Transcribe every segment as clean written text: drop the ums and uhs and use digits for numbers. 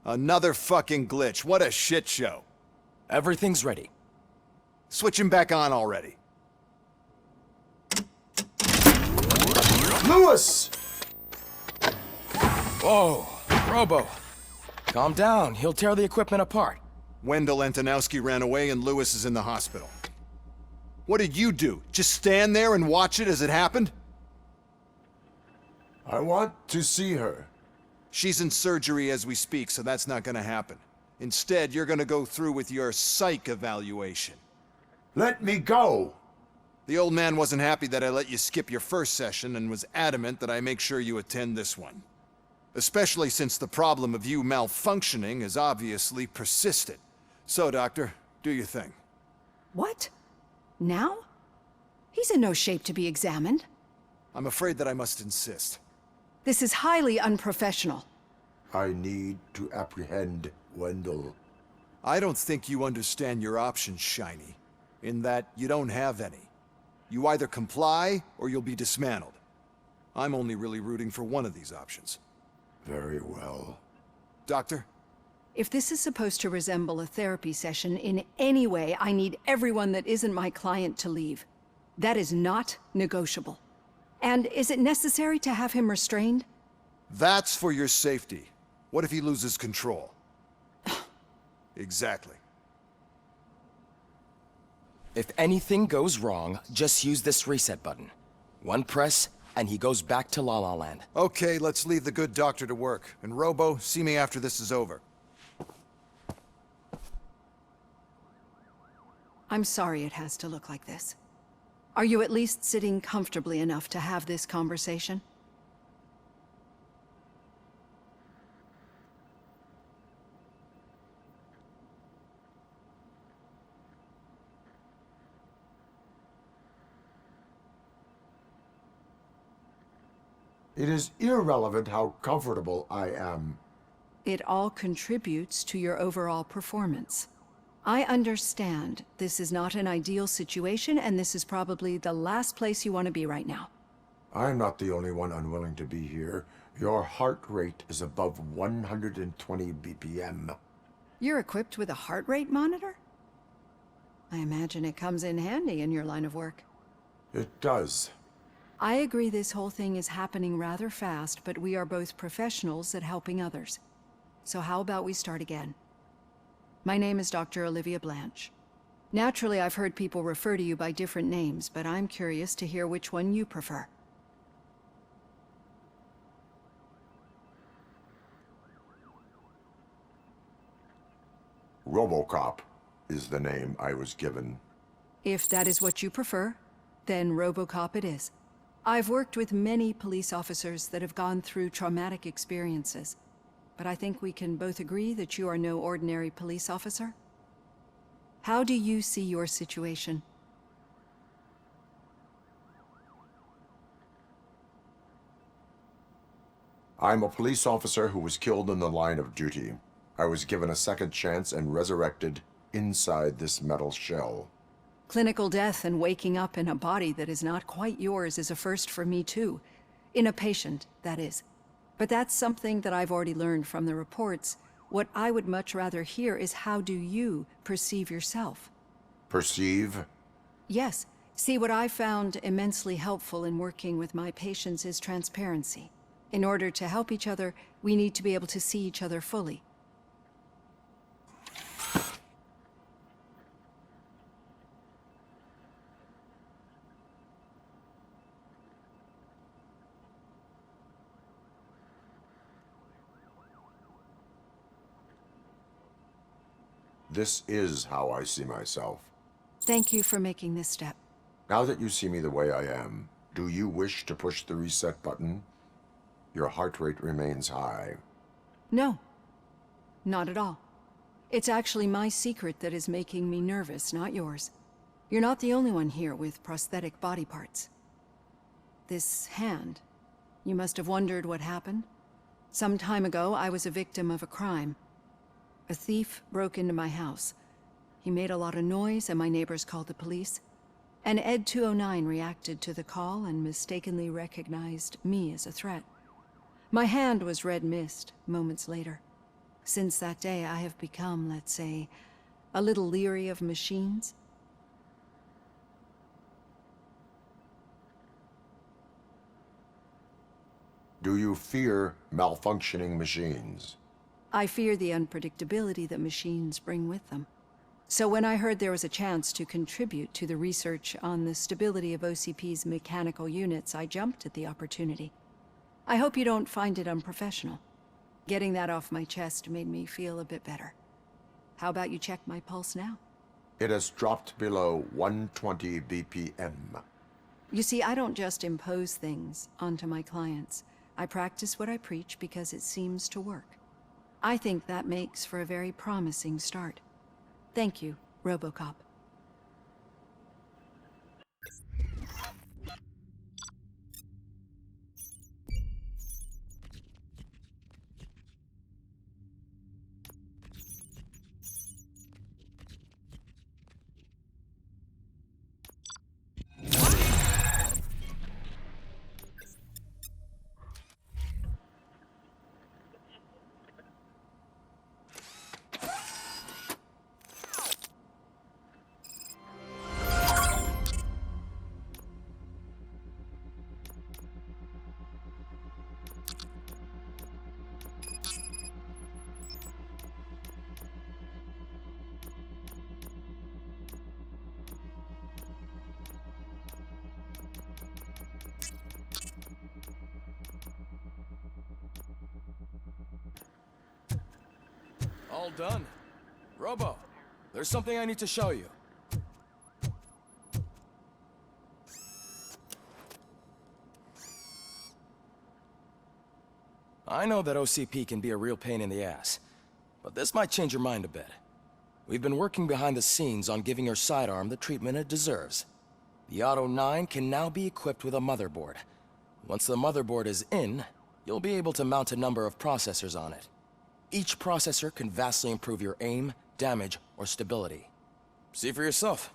Another fucking glitch. What a shit show. Everything's ready. Switch him back on already. Lewis! Whoa, Robo. Calm down, he'll tear the equipment apart. Wendell Antonowski ran away and Lewis is in the hospital. What did you do? Just stand there and watch it as it happened? I want to see her. She's in surgery as we speak, so that's not gonna happen. Instead, you're gonna go through with your psych evaluation. Let me go! The old man wasn't happy that I let you skip your first session and was adamant that I make sure you attend this one. Especially since the problem of you malfunctioning is obviously persistent. So, Doctor, do your thing. What? Now? He's in no shape to be examined. I'm afraid that I must insist. This is highly unprofessional. I need to apprehend Wendell. I don't think you understand your options, Shiny. In that you don't have any. You either comply, or you'll be dismantled. I'm only really rooting for one of these options. Very well. Doctor? If this is supposed to resemble a therapy session in any way, I need everyone that isn't my client to leave. That is not negotiable. And is it necessary to have him restrained? That's for your safety. What if he loses control? Exactly. If anything goes wrong, just use this reset button. One press, and he goes back to La La Land. Okay, let's leave the good doctor to work. And Robo, see me after this is over. I'm sorry it has to look like this. Are you at least sitting comfortably enough to have this conversation? It is irrelevant how comfortable I am. It all contributes to your overall performance. I understand this is not an ideal situation, and this is probably the last place you want to be right now. I'm not the only one unwilling to be here. Your heart rate is above 120 BPM. You're equipped with a heart rate monitor? I imagine it comes in handy in your line of work. It does. I agree this whole thing is happening rather fast, but we are both professionals at helping others. So how about we start again? My name is Dr. Olivia Blanche. Naturally, I've heard people refer to you by different names, but I'm curious to hear which one you prefer. Robocop is the name I was given. If that is what you prefer, then Robocop it is. I've worked with many police officers that have gone through traumatic experiences, but I think we can both agree that you are no ordinary police officer. How do you see your situation? I'm a police officer who was killed in the line of duty. I was given a second chance and resurrected inside this metal shell. Clinical death and waking up in a body that is not quite yours is a first for me too. In a patient, that is. But that's something that I've already learned from the reports. What I would much rather hear is how do you perceive yourself? Perceive? Yes. See, what I found immensely helpful in working with my patients is transparency. In order to help each other, we need to be able to see each other fully. This is how I see myself. Thank you for making this step. Now that you see me the way I am, do you wish to push the reset button? Your heart rate remains high. No, not at all. It's actually my secret that is making me nervous, not yours. You're not the only one here with prosthetic body parts. This hand, you must have wondered what happened. Some time ago, I was a victim of a crime. A thief broke into my house. He made a lot of noise and my neighbors called the police. And Ed 209 reacted to the call and mistakenly recognized me as a threat. My hand was red mist moments later. Since that day, I have become, let's say, a little leery of machines. Do you fear malfunctioning machines? I fear the unpredictability that machines bring with them. So when I heard there was a chance to contribute to the research on the stability of OCP's mechanical units, I jumped at the opportunity. I hope you don't find it unprofessional. Getting that off my chest made me feel a bit better. How about you check my pulse now? It has dropped below 120 BPM. You see, I don't just impose things onto my clients. I practice what I preach because it seems to work. I think that makes for a very promising start. Thank you, Robocop. All done. Robo, there's something I need to show you. I know that OCP can be a real pain in the ass, but this might change your mind a bit. We've been working behind the scenes on giving your sidearm the treatment it deserves. The Auto 9 can now be equipped with a motherboard. Once the motherboard is in, you'll be able to mount a number of processors on it. Each processor can vastly improve your aim, damage, or stability. See for yourself.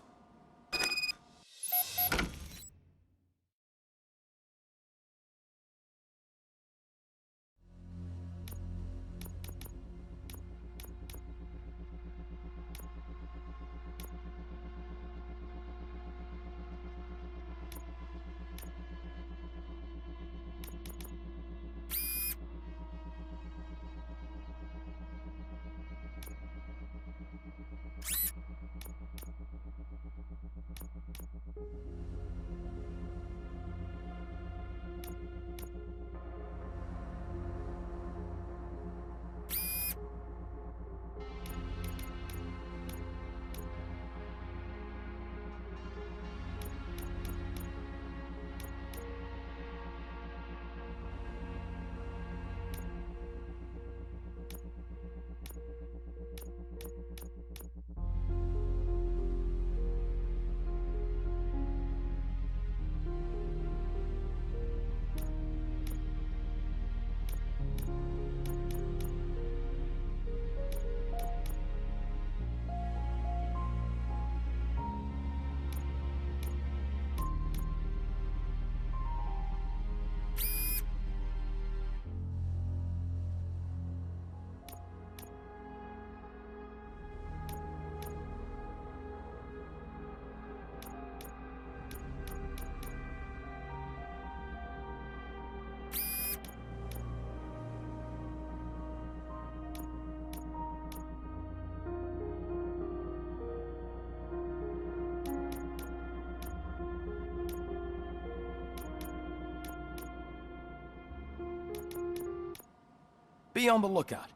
Be on the lookout.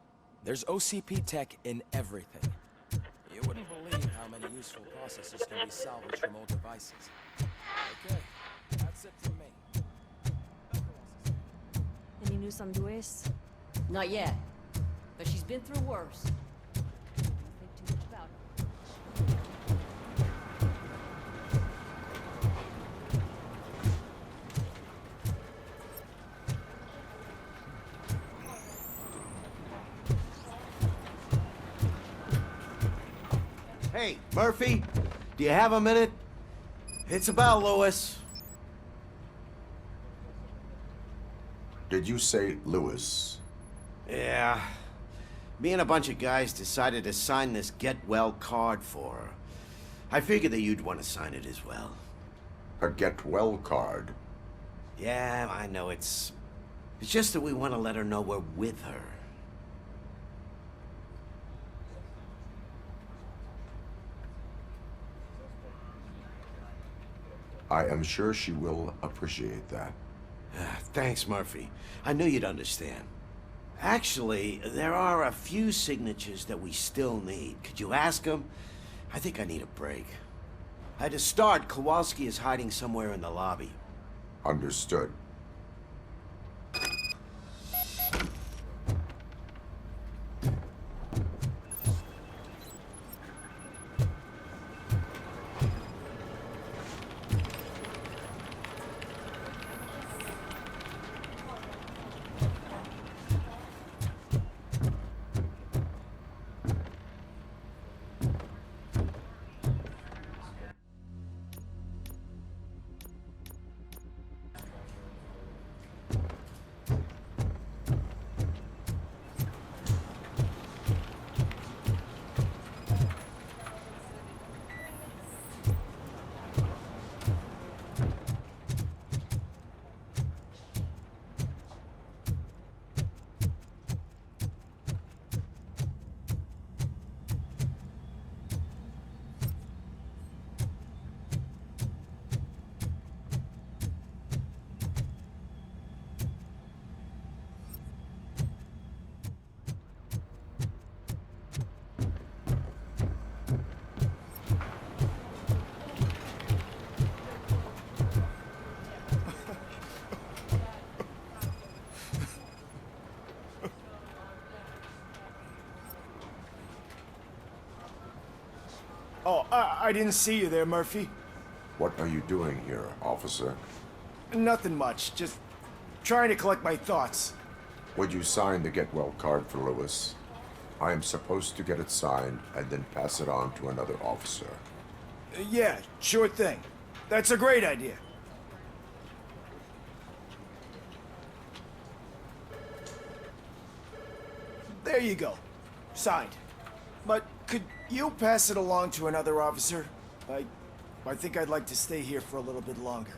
There's OCP tech in everything. You wouldn't believe how many useful processors can be salvaged from old devices. Okay, that's it from me. Any news on Luis? Not yet, but she's been through worse. Don't think too much about her. Hey, Murphy, do you have a minute? It's about Lewis. Did you say Lewis? Yeah. Me and a bunch of guys decided to sign this get well card for her. I figured that you'd want to sign it as well. A get well card. Yeah, I know it's just that we want to let her know we're with her. I am sure she will appreciate that. Thanks, Murphy. I knew you'd understand. Actually, there are a few signatures that we still need. Could you ask them? I think I need a break. To start, Kowalski is hiding somewhere in the lobby. Understood. Oh, I didn't see you there, Murphy. What are you doing here, officer? Nothing much, just trying to collect my thoughts. Would you sign the get well card for Lewis? I am supposed to get it signed and then pass it on to another officer. Yeah, sure thing. That's a great idea. There you go. Signed. But could you pass it along to another officer? I think I'd like to stay here for a little bit longer.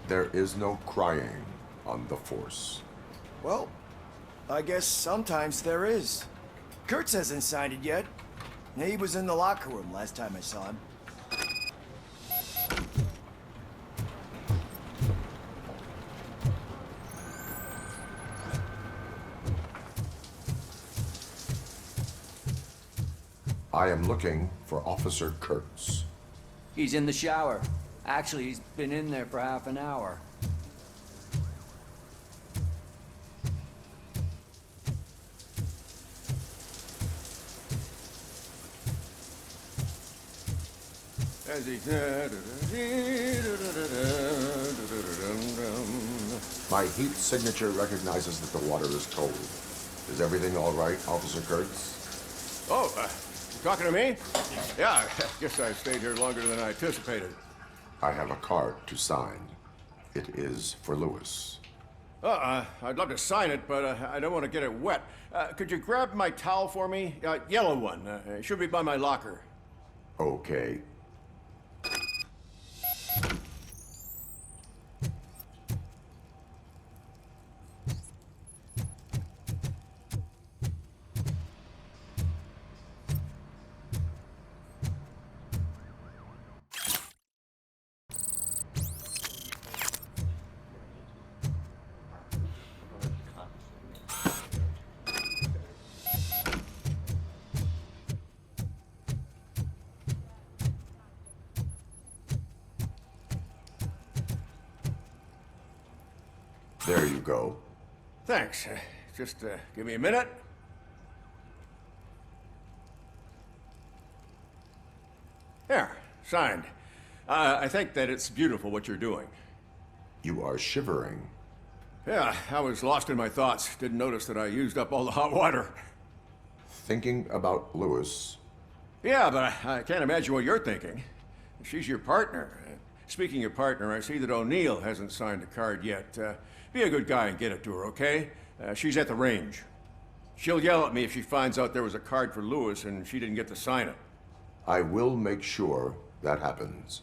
There is no crying on the force. Well, I guess sometimes there is. Kurtz hasn't signed it yet. He was in the locker room last time I saw him. I am looking for Officer Kurtz. He's in the shower. Actually, he's been in there for half an hour. My heat signature recognizes that the water is cold. Is everything all right, Officer Kurtz? Oh, you talking to me? Yeah, I guess I stayed here longer than I anticipated. I have a card to sign. It is for Lewis. I'd love to sign it, but I don't want to get it wet. Could you grab my towel for me? Yellow one. It should be by my locker. Okay. There you go. Thanks. Just give me a minute. There, signed. I think that it's beautiful what you're doing. You are shivering. Yeah, I was lost in my thoughts. Didn't notice that I used up all the hot water. Thinking about Lewis. Yeah, but I can't imagine what you're thinking. She's your partner. Speaking of partner, I see that O'Neill hasn't signed the card yet. Be a good guy and get it to her, okay? She's at the range. She'll yell at me if she finds out there was a card for Lewis and she didn't get to sign it. I will make sure that happens.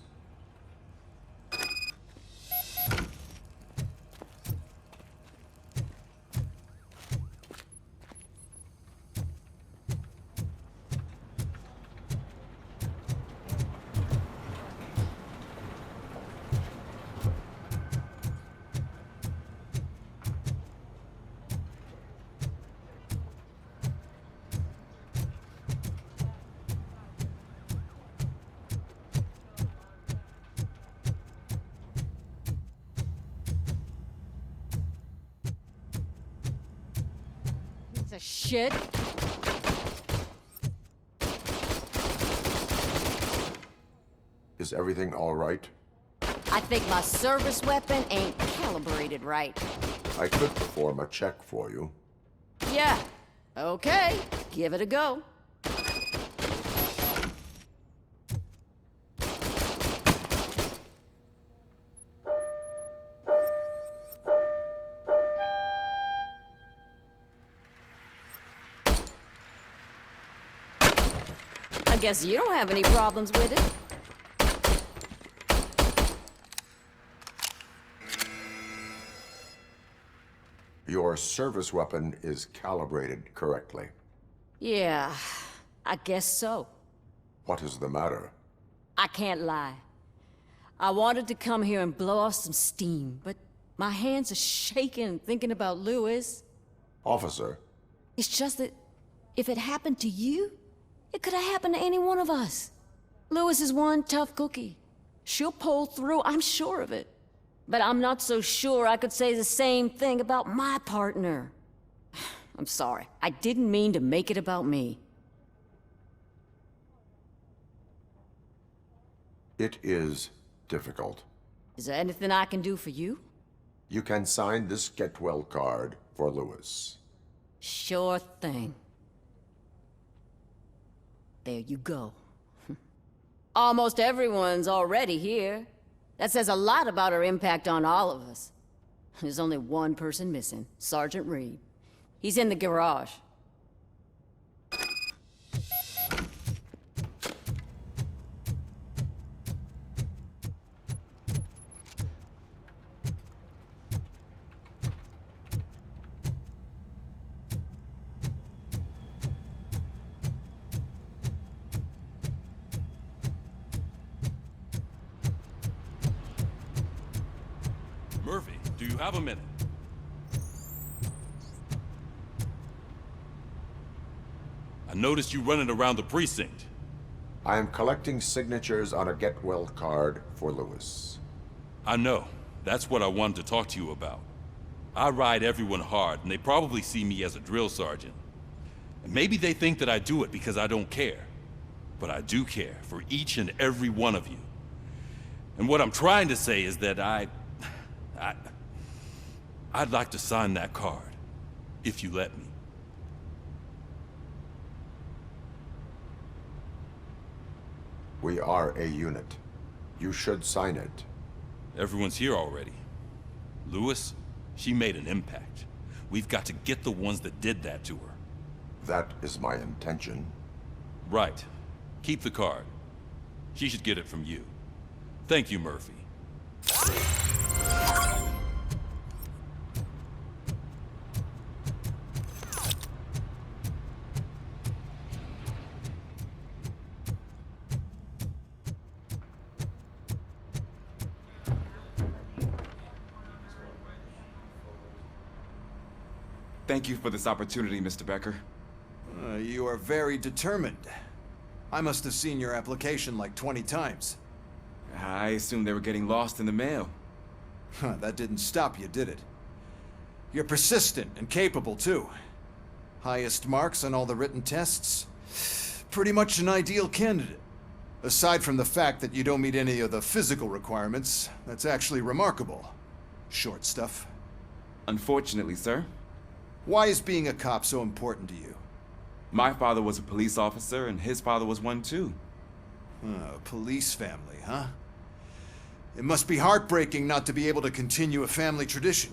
Piece of shit. Is everything all right? I think my service weapon ain't calibrated right. I could perform a check for you. Yeah. Okay. Give it a go. I guess you don't have any problems with it. Your service weapon is calibrated correctly. Yeah, I guess so. What is the matter? I can't lie. I wanted to come here and blow off some steam, but my hands are shaking thinking about Lewis. Officer, It's just that if it happened to you, it could have happened to any one of us. Lewis is one tough cookie. She'll pull through, I'm sure of it. But I'm not so sure I could say the same thing about my partner. I'm sorry. I didn't mean to make it about me. it is difficult. Is there anything I can do for you? You can sign this get well card for Lewis. Sure thing. There you go. Almost everyone's already here. That says a lot about her impact on all of us. There's only one person missing, Sergeant Reed. He's in the garage. Murphy, do you have a minute? I noticed you running around the precinct. I am collecting signatures on a get well card for Lewis. I know. That's what I wanted to talk to you about. I ride everyone hard, and they probably see me as a drill sergeant. And maybe they think that I do it because I don't care. But I do care for each and every one of you. And what I'm trying to say is that I'd like to sign that card, if you let me. We are a unit. You should sign it. Everyone's here already. Lewis, she made an impact. We've got to get the ones that did that to her. That is my intention. Right. Keep the card. She should get it from you. Thank you, Murphy. Thank you for this opportunity, Mr. Becker. You are very determined. I must have seen your application like 20 times. I assumed they were getting lost in the mail. That didn't stop you, did it? You're persistent and capable, too. Highest marks on all the written tests. Pretty much an ideal candidate. Aside from the fact that you don't meet any of the physical requirements, that's actually remarkable. Short stuff. Unfortunately, sir. Why is being a cop so important to you? My father was a police officer, and his father was one too. Police family, huh? It must be heartbreaking not to be able to continue a family tradition.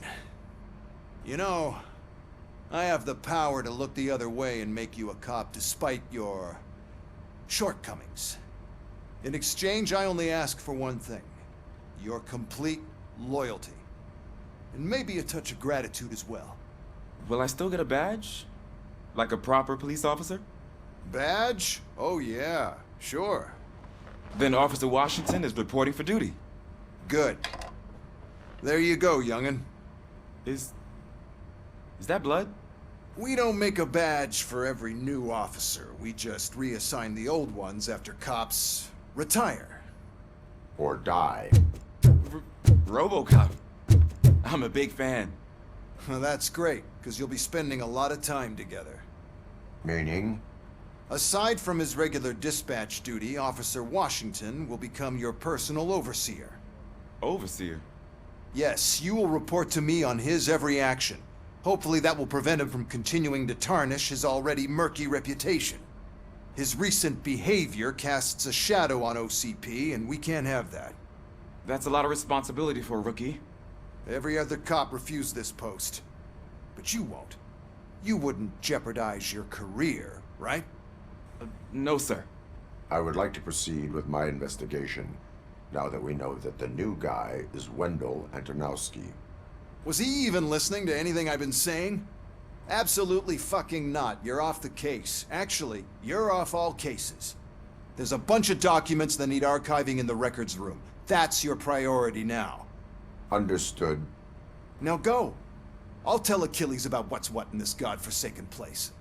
You know, I have the power to look the other way and make you a cop despite your shortcomings. In exchange, I only ask for one thing. Your complete loyalty. And maybe a touch of gratitude as well. Will I still get a badge? Like a proper police officer? Badge? Oh yeah, sure. Then Officer Washington is reporting for duty. Good. There you go, young'un. Is that blood? We don't make a badge for every new officer. We just reassign the old ones after cops retire. Or die. Robocop. I'm a big fan. Well, that's great, because you'll be spending a lot of time together. Meaning? Aside from his regular dispatch duty, Officer Washington will become your personal overseer. Overseer? Yes, you will report to me on his every action. Hopefully that will prevent him from continuing to tarnish his already murky reputation. His recent behavior casts a shadow on OCP, and we can't have that. That's a lot of responsibility for a rookie. Every other cop refused this post. But you won't. You wouldn't jeopardize your career, right? No, sir. I would like to proceed with my investigation, now that we know that the new guy is Wendell Antonowski. Was he even listening to anything I've been saying? Absolutely fucking not. You're off the case. Actually, you're off all cases. There's a bunch of documents that need archiving in the records room. That's your priority now. Understood. Now go. I'll tell Achilles about what's what in this godforsaken place.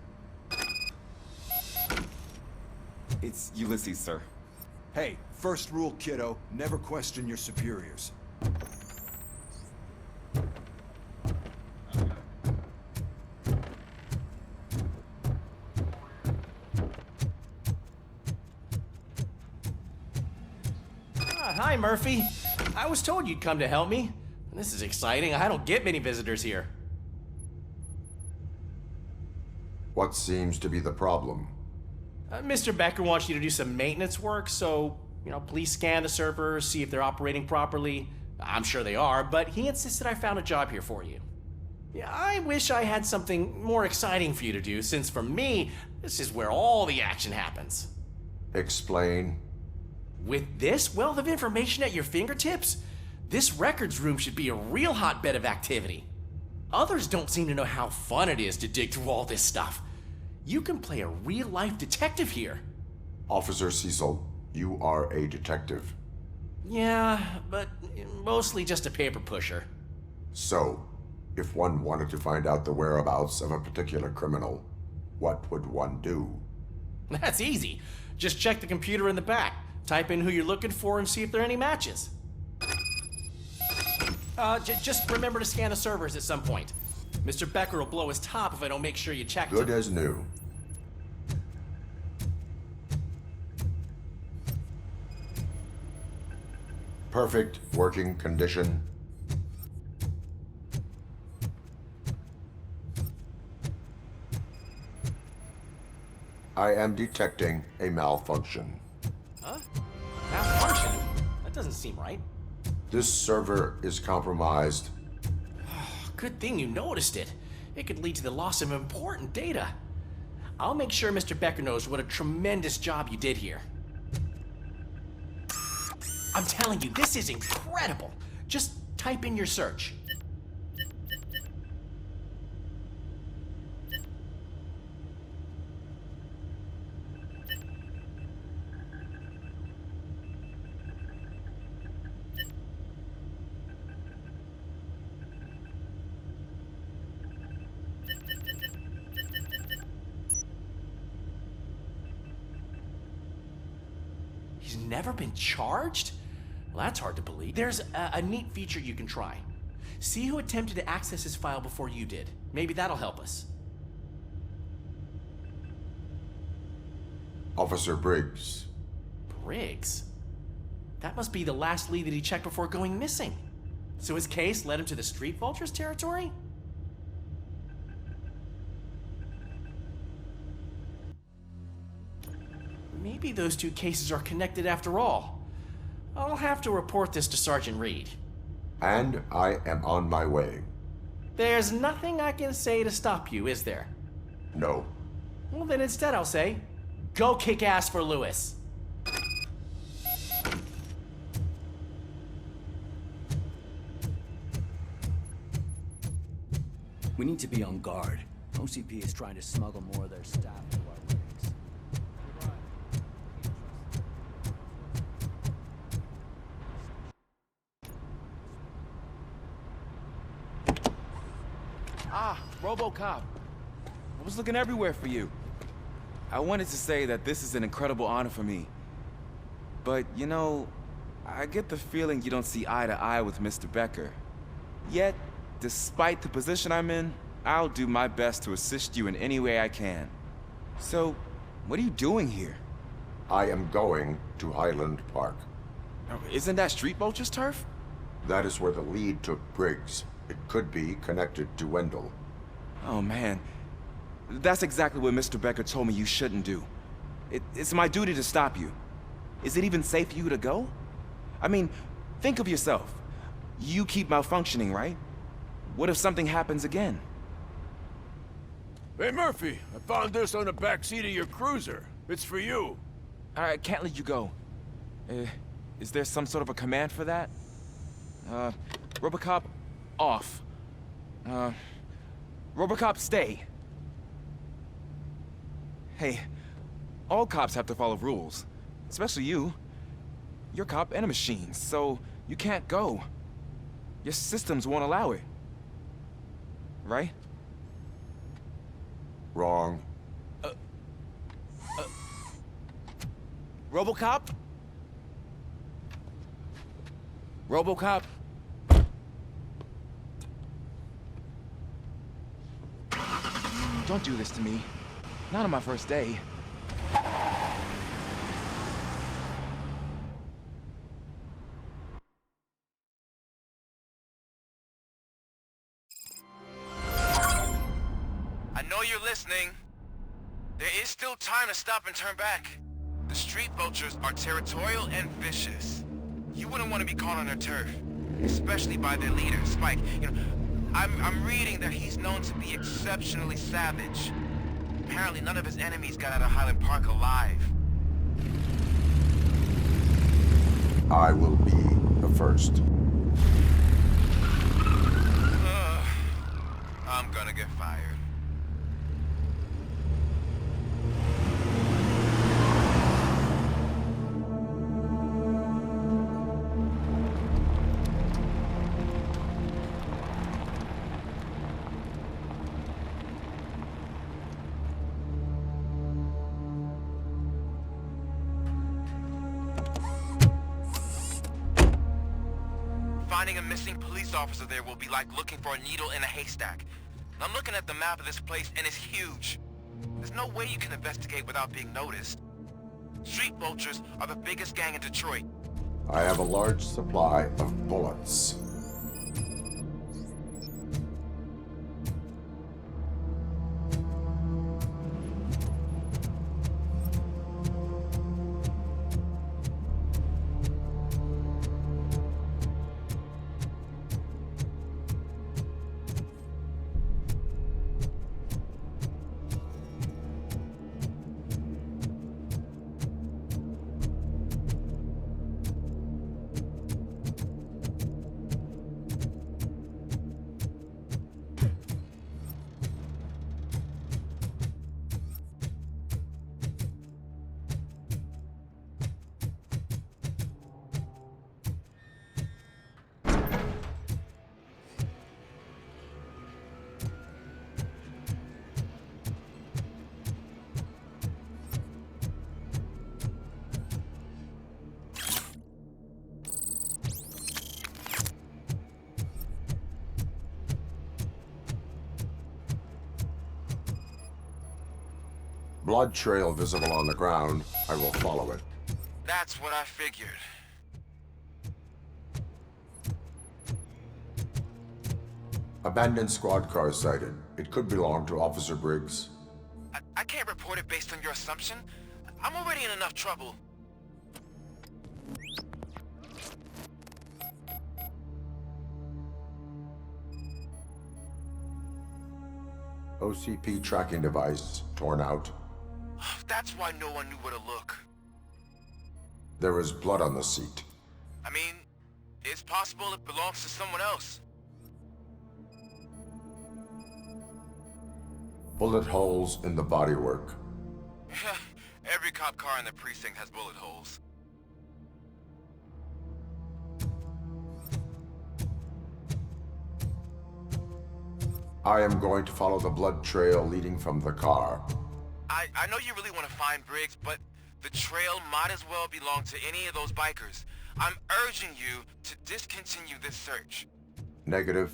It's Ulysses, sir. Hey, first rule, kiddo, never question your superiors. Hi, Murphy. I was told you'd come to help me. This is exciting. I don't get many visitors here. What seems to be the problem? Mr. Becker wants you to do some maintenance work, so, please scan the servers, see if they're operating properly. I'm sure they are, but he insisted I found a job here for you. Yeah, I wish I had something more exciting for you to do, since for me, this is where all the action happens. Explain. With this wealth of information at your fingertips, this records room should be a real hotbed of activity. Others don't seem to know how fun it is to dig through all this stuff. You can play a real-life detective here. Officer Cecil, you are a detective. Yeah, but mostly just a paper pusher. So, if one wanted to find out the whereabouts of a particular criminal, what would one do? That's easy. Just check the computer in the back. Type in who you're looking for and see if there are any matches. Just remember to scan the servers at some point. Mr. Becker will blow his top if I don't make sure you checked Good them. as new. Perfect working condition. I am detecting a malfunction. Huh? Malfunction? That doesn't seem right. This server is compromised. Good thing you noticed it. It could lead to the loss of important data. I'll make sure Mr. Becker knows what a tremendous job you did here. I'm telling you, this is incredible. Just type in your search. He's never been charged? Well, that's hard to believe. There's a neat feature you can try. See who attempted to access his file before you did. Maybe that'll help us. Officer Briggs. Briggs? That must be the last lead that he checked before going missing. So his case led him to the Street Vultures territory? Maybe those two cases are connected after all. I'll have to report this to Sergeant Reed. And I am on my way. There's nothing I can say to stop you, is there? No. Well, then instead I'll say, go kick ass for Lewis. We need to be on guard. OCP is trying to smuggle more of their staff to our rigs. Ah, Robocop. I was looking everywhere for you. I wanted to say that this is an incredible honor for me. But, you know, I get the feeling you don't see eye to eye with Mr. Becker. Yet, despite the position I'm in, I'll do my best to assist you in any way I can. So, what are you doing here? I am going to Highland Park. Isn't that Street Vulture's turf? That is where the lead took Briggs. It could be connected to Wendell. Oh, man. That's exactly what Mr. Becker told me you shouldn't do. It's my duty to stop you. Is it even safe for you to go? I mean, think of yourself. You keep malfunctioning, right? What if something happens again? Hey, Murphy, I found this on the back seat of your cruiser. It's for you. I can't let you go. Is there some sort of a command for that? Robocop, off. Robocop, stay. Hey, all cops have to follow rules. Especially you. You're a cop and a machine, so you can't go. Your systems won't allow it. Right? Wrong. Robocop? Robocop? Don't do this to me. Not on my first day. I know you're listening. There is still time to stop and turn back. The street vultures are territorial and vicious. You wouldn't want to be caught on their turf, especially by their leader, Spike. You know, I'm reading that he's known to be exceptionally savage. Apparently none of his enemies got out of Highland Park alive. I will be the first. I'm gonna get fired. Finding a missing police officer there will be like looking for a needle in a haystack. I'm looking at the map of this place and it's huge. There's no way you can investigate without being noticed. Street vultures are the biggest gang in Detroit. I have a large supply of bullets. Blood trail visible on the ground. I will follow it. That's what I figured. Abandoned squad car sighted. It could belong to Officer Briggs. I can't report it based on your assumption. I'm already in enough trouble. OCP tracking device torn out. That's why no one knew where to look. There is blood on the seat. I mean, it's possible it belongs to someone else. Bullet holes in the bodywork. Every cop car in the precinct has bullet holes. I am going to follow the blood trail leading from the car. I know you really want to find Briggs, but the trail might as well belong to any of those bikers. I'm urging you to discontinue this search. Negative.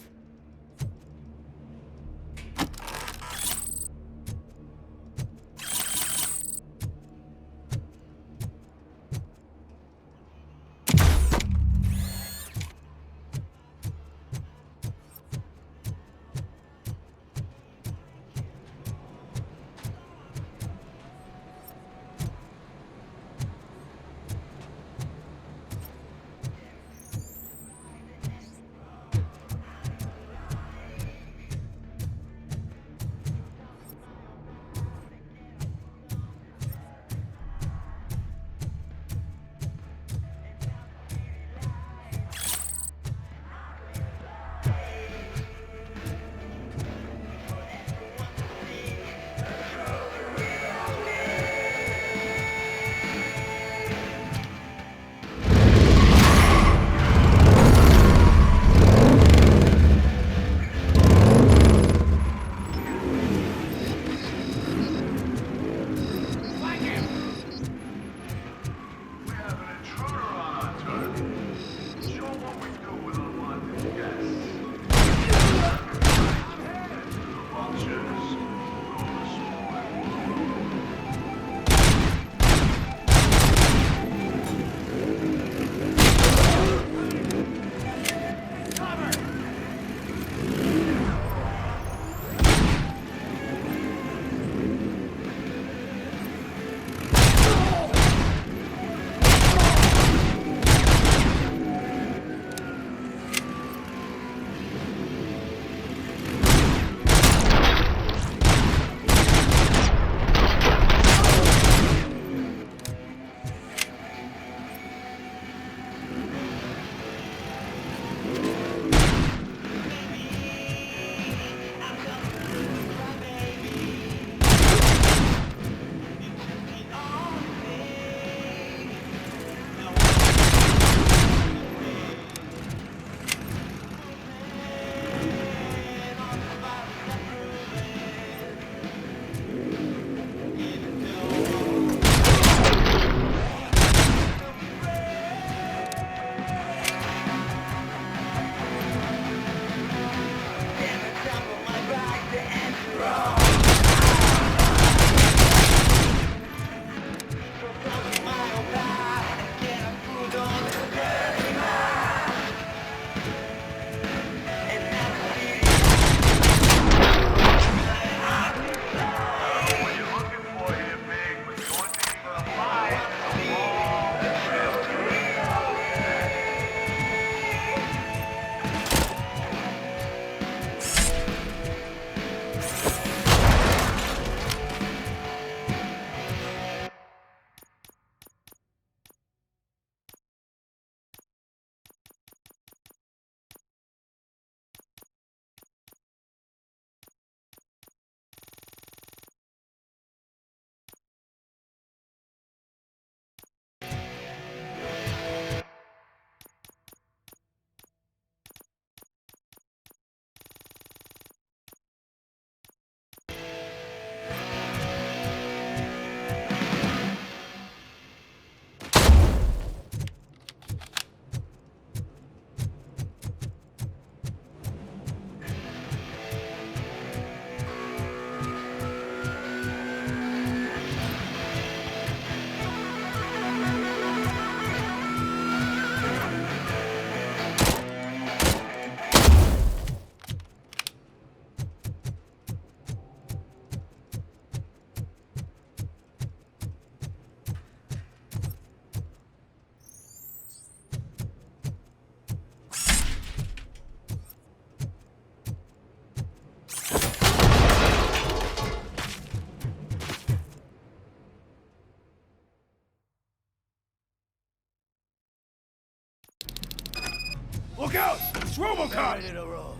goes! It's Robocop! Ready to roll.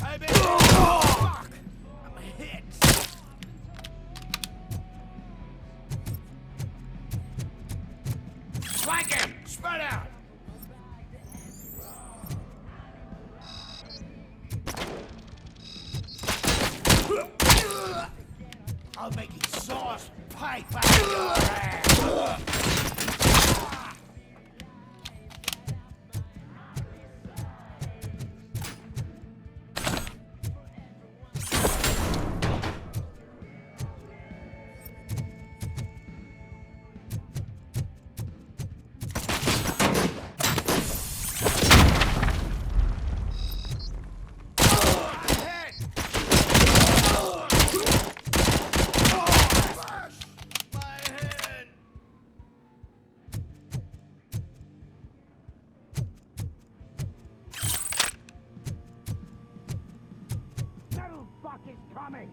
I'm in. Fuck! I'm hit. Flank him! Spread out! I'll make exhaust pipe out of your ass! Coming!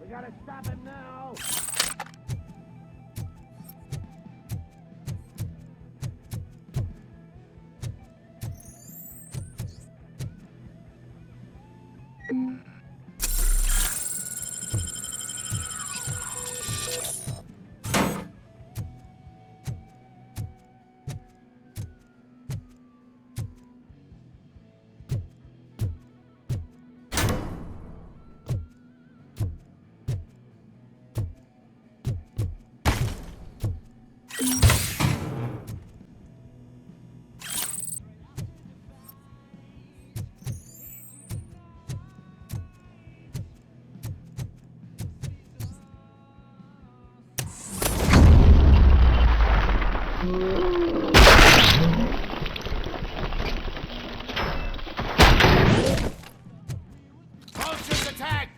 We gotta stop him now! Vultures attack!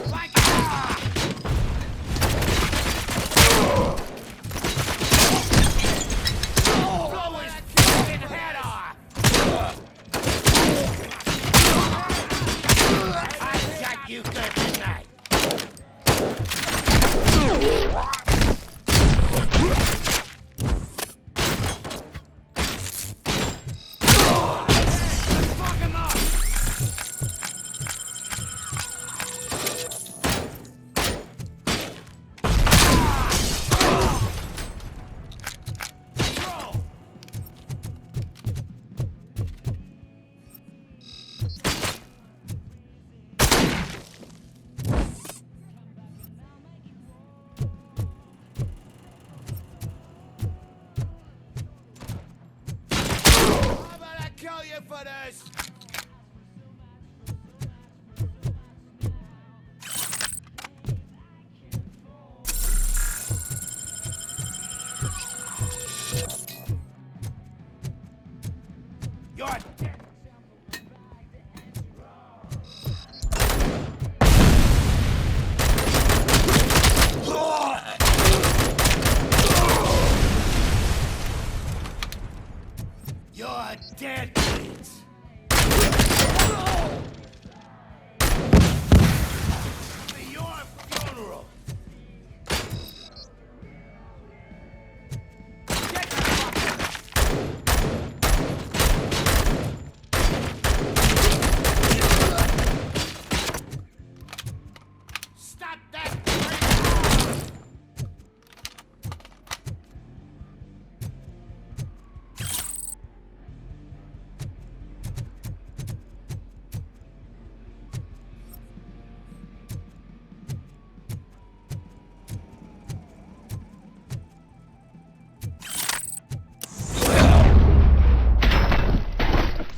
Flank! Blow his fucking head off! I got you good tonight! Kill you for this! You're dead! You're dead, kids! For your funeral! Get the Stop that!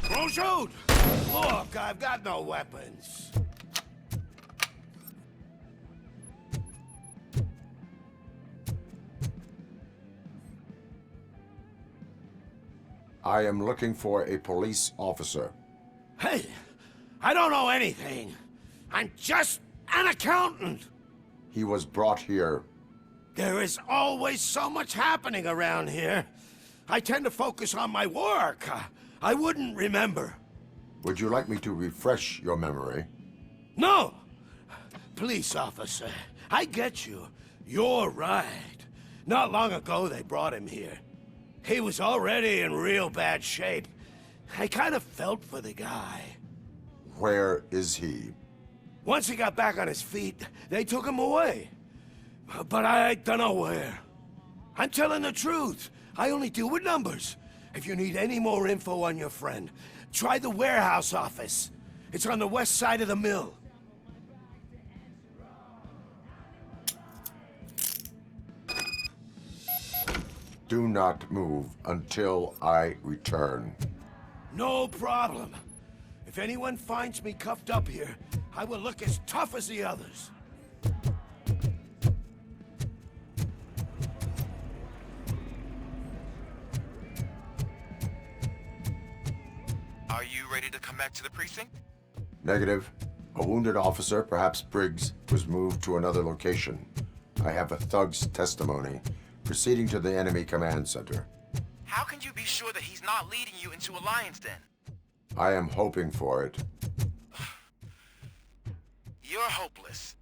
Don't shoot! Look, I've got no weapons. I am looking for a police officer. Hey, I don't know anything. I'm just an accountant. He was brought here. There is always so much happening around here. I tend to focus on my work. I wouldn't remember. Would you like me to refresh your memory? No! Police officer, I get you. You're right. Not long ago, they brought him here. He was already in real bad shape. I kind of felt for the guy. Where is he? Once he got back on his feet, they took him away. But I don't know where. I'm telling the truth. I only deal with numbers. If you need any more info on your friend, try the warehouse office. It's on the west side of the mill. Do not move until I return. No problem. If anyone finds me cuffed up here, I will look as tough as the others. Are you ready to come back to the precinct? Negative. A wounded officer, perhaps Briggs, was moved to another location. I have a thug's testimony, proceeding to the enemy command center. How can you be sure that he's not leading you into a lion's den? I am hoping for it. You're hopeless.